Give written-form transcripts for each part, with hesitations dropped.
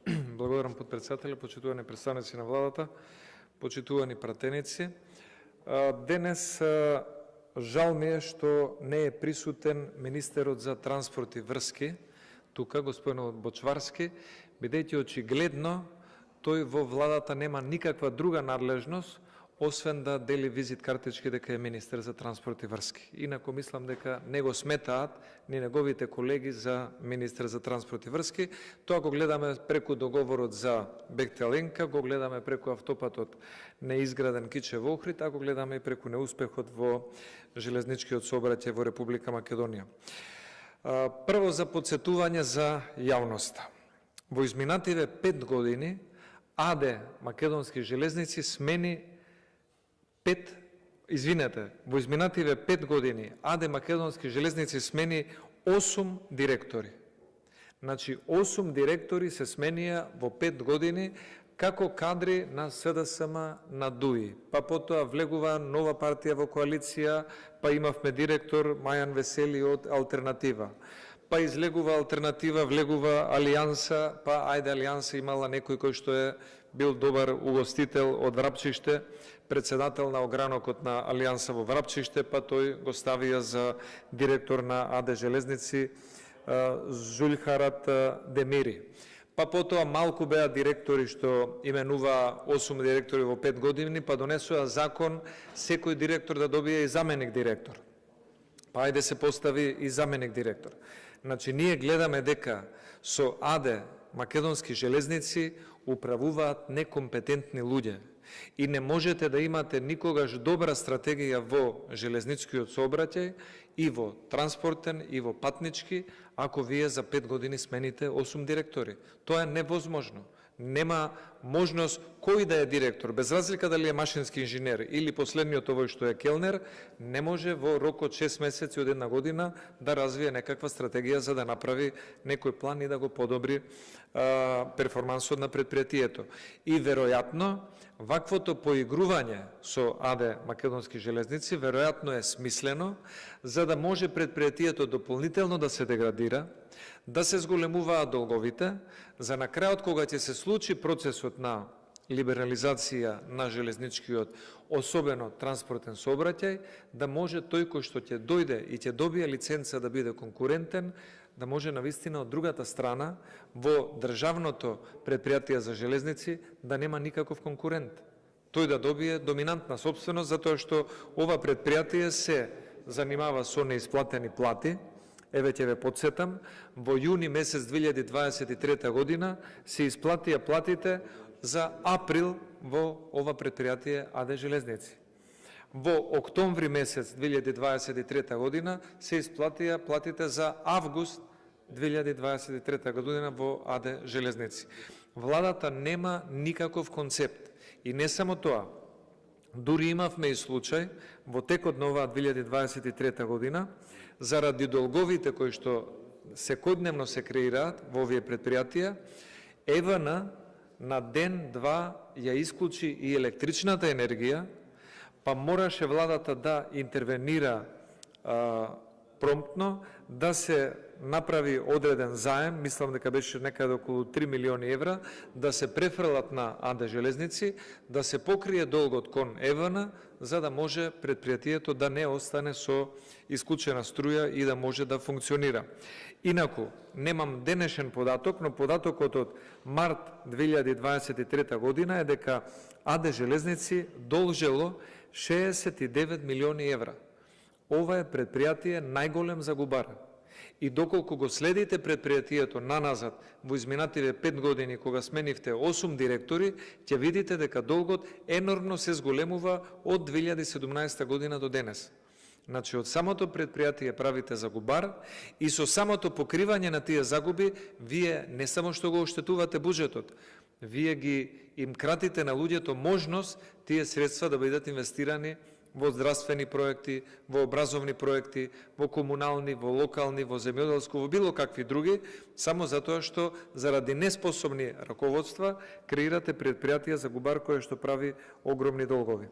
Благодарам подпредседателя, почитувани представници на владата, почитувани пратеници. Денес жал ми е што не е присутен министерот за транспорт и врски, тука господин Бочварски, бидејќи очигледно тој во владата нема никаква друга надлежност освен да дели визит картички дека е министер за транспорт и врски. Инако мислам дека не го сметаат ни неговите колеги за министер за транспорт и врски. Тоа го гледаме преку договорот за Бехтеленка, го гледаме преку автопатот неизграден Кичево Охрид, а го гледаме и преку неуспехот во железничкиот сообраќај во Република Македонија. Прво за подсетување за јавноста. Во изминативе 5 години АД Македонски железници смени во изминативе 5 години АД Македонски железници смени 8 директори. Значи 8 директори се сменија во 5 години како кадри на СДСМ на ДУИ. Па потоа влегува нова партија во коалиција, па имавме директор Мајан Весели од Алтернатива. Па излегува Алтернатива, влегува Алијанса, па ајде Алијанса имала некој кој што е бил добар угостител од Врапчиште, председател на огранокот на Алијанса во Врапчиште, па тој го ставија за директор на АД Железници Жулјхарат Демири. Па потоа малку беа директори што именува 8 директори во 5 години, па донесува закон секој директор да добие и заменик директор. Па ајде се постави и заменик директор. Значи, ние гледаме дека со АД Македонски железници управуваат некомпетентни луѓе и не можете да имате никогаш добра стратегија во железничкиот сообраќај и во транспортен и во патнички, ако вие за 5 години смените 8 директори. Тоа е невозможно. Нема можност кој да е директор, без разлика дали е машински инженер или последниот овој што е келнер, не може во рок од 6 месеци од една година да развие некаква стратегија за да направи некој план и да го подобри перформансот на предпријатието. И веројатно ваквото поигрување со АД Македонски железници веројатно е смислено за да може предпријатието дополнително да се деградира, да се зголемуваат долговите, за на крајот кога ќе се случи процесот на либерализација на железничкиот, особено транспортен сообраќај, да може тој кој што ќе дојде и ќе добие лиценца да биде конкурентен, да може навистина од другата страна во државното предпријатие за железници да нема никаков конкурент. Тој да добие доминантна собственост затоа што ова предпријатие се занимава со неисплатени плати. Еве ќе ве подсетам, во јуни месец 2023 година се исплатија платите за април во ова предпријатие АД Железници. Во октомври месец 2023 година се исплатија платите за август 2023 година во АД Железници. Владата нема никаков концепт. И не само тоа, дури имавме и случај во текот на оваа 2023 година, заради долговите кои што секојдневно се креираат во овие предпријатија, ЕВН на ден-два ја исклучи и електричната енергија, па мораше владата да интервенира промптно, да се направи одреден заем, мислам дека беше некаде околу 3 милиони евра, да се префрлат на АД Железници, да се покрие долгот кон ЕВН, за да може предпријатието да не остане со исклучена струја и да може да функционира. Инаку, немам денешен податок, но податокот од март 2023 година е дека АД Железници должело 69 милиони евра. Ова е предпријатие најголем загубар. И доколку го следите предпријатието наназад во изминативе 5 години кога сменивте 8 директори, ќе видите дека долгот енормно се зголемува од 2017 година до денес. Значи, од самото предпријатие правите загубар и со самото покривање на тие загуби, вие не само што го оштетувате буџетот, вие им кратите на луѓето можност тие средства да бидат инвестирани во здравствени проекти, во образовни проекти, во комунални, во локални, во земјоделско, во било какви други, само затоа што заради неспособни раководства креирате предпријатија за губар кое што прави огромни долгови.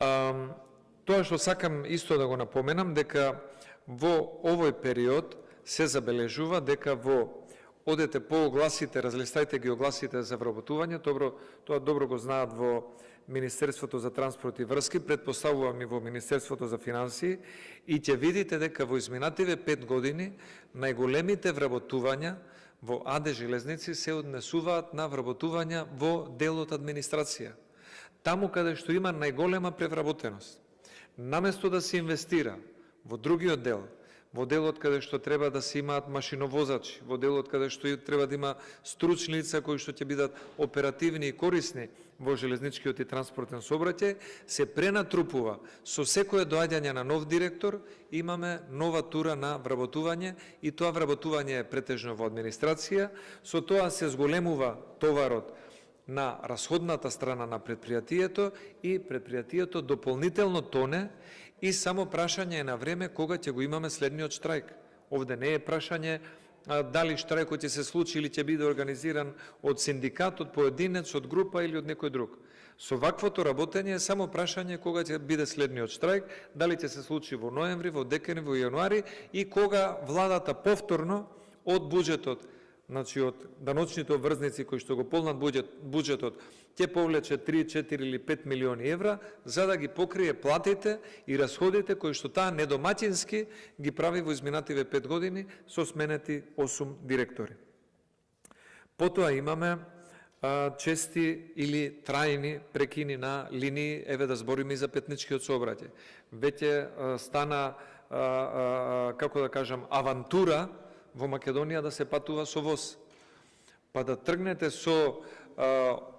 Тоа што сакам исто да го напоменам, дека во овој период се забележува дека во одете по огласите, разлистајте ги огласите за вработување, тоа добро го знаат во Министерството за транспорт и врски, предпоставувам и во Министерството за финансии, и ќе видите дека во изминативе 5 години најголемите вработувања во АД Железници се однесуваат на вработувања во делот администрација. Таму каде што има најголема превработеност. Наместо да се инвестира во другиот дел, во делот каде што треба да се имаат машиновозачи, во делот каде што треба да има стручни лица кои што ќе бидат оперативни и корисни во железничкиот и транспортен сообраќај, се пренатрупува. Со секое доаѓање на нов директор имаме нова тура на вработување и тоа вработување е претежно во администрација, со тоа се зголемува товарот на расходната страна на предпријатието и предпријатието дополнително тоне и само прашање е на време кога ќе го имаме следниот штрајк. Овде не е прашање дали штрајкот ќе се случи или ќе биде организиран од синдикат, од поединец, од група или од некој друг. Со ваквото работење е само прашање кога ќе биде следниот штрајк, дали ќе се случи во ноември, во декември, во јануари и кога владата повторно од буџетот, значи од даночните обврзници кои што го полнат буџетот, ќе повлече 3, 4 или 5 милиони евра, за да ги покрие платите и расходите кои што таа недомаќински ги прави во изминативе 5 години со сменети 8 директори. Потоа имаме чести или трајни прекини на линии, еве да збориме и за петничкиот сообраќај. Веќе стана, како да кажам, авантура во Македонија да се патува со воз. Па да тргнете со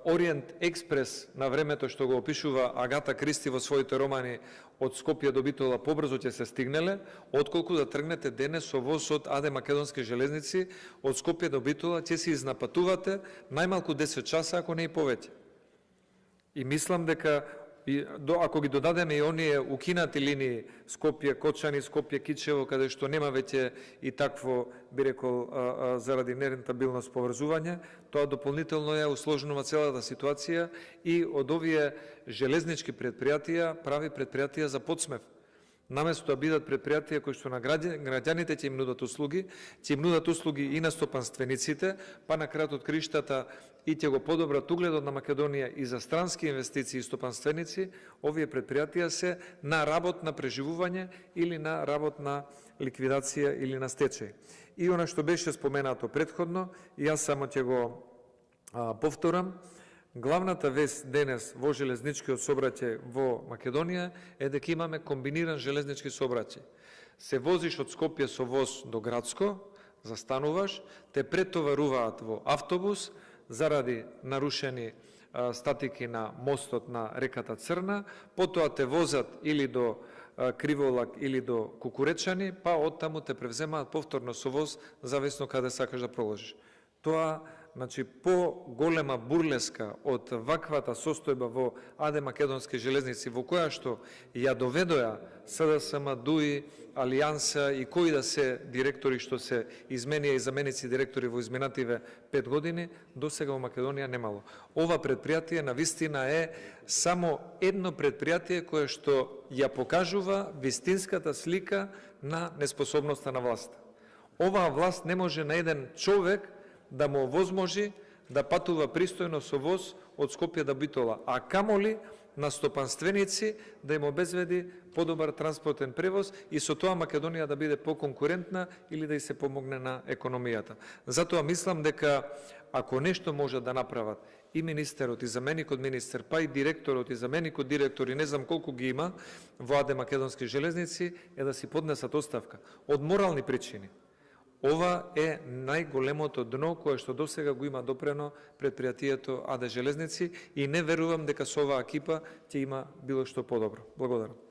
Ориент Експрес на времето што го опишува Агата Кристи во своите романи од Скопје до Битола побрзо ќе се стигнеле, отколку да тргнете денес со воз од АД Македонски железници од Скопје до Битола, ќе се изнапатувате најмалку 10 часа, ако не и повеќе. И мислам дека ако ги додадеме и оние укинати линии Скопје Кочани, Скопје Кичево, каде што нема веќе и такво, би рекол, заради нерентабилност поврзување, тоа дополнително ја усложнува целата ситуација и од овие железнички предпријатија прави предпријатија за подсмев. Наместо да бидат предпријатија кои што на граѓаните ќе им нудат услуги, ќе им нудат услуги и на стопанствениците, па на крајот од криштата и ќе го подобрат угледот на Македонија и за странски инвестиции и стопанственици, овие предпријатија се на работ на преживување или на работ на ликвидација или на стечај. И она што беше споменато претходно, и јас само ќе го повторам, главната вест денес во железничкиот сообраќај во Македонија е дека имаме комбиниран железнички сообраќај. Се возиш од Скопје со воз до Градско, застануваш, те претоваруваат во автобус заради нарушени статики на мостот на реката Црна, потоа те возат или до Криволак или до Кукуречани, па оттаму те превземаат повторно со воз, зависно каде сакаш да проложиш. Тоа, значи, по-голема бурлеска од ваквата состојба во АД Македонски железници, во која што ја доведоа СДСМ, ДУИ, Алијанса и кои да се директори што се изменија и заменици директори во изминативе 5 години, до сега во Македонија немало. Ова предпријатие навистина е само едно предпријатие кое што ја покажува вистинската слика на неспособноста на власта. Оваа власт не може на еден човек да му овозможи да патува пристојно со воз од Скопје до Битола, а камоли на стопанственици да им обезбеди подобар транспортен превоз и со тоа Македонија да биде поконкурентна или да ѝ се помогне на економијата. Затоа мислам дека ако нешто може да направат и министерот, и заменикот министер, па и директорот, и заменикот директор, и не знам колку ги има во АД Македонски железници, е да си поднесат оставка. Од морални причини. Ова е најголемото дно кое што досега го има допрено предпријатието АД Железници и не верувам дека со оваа екипа ќе има било што подобро. Благодарам.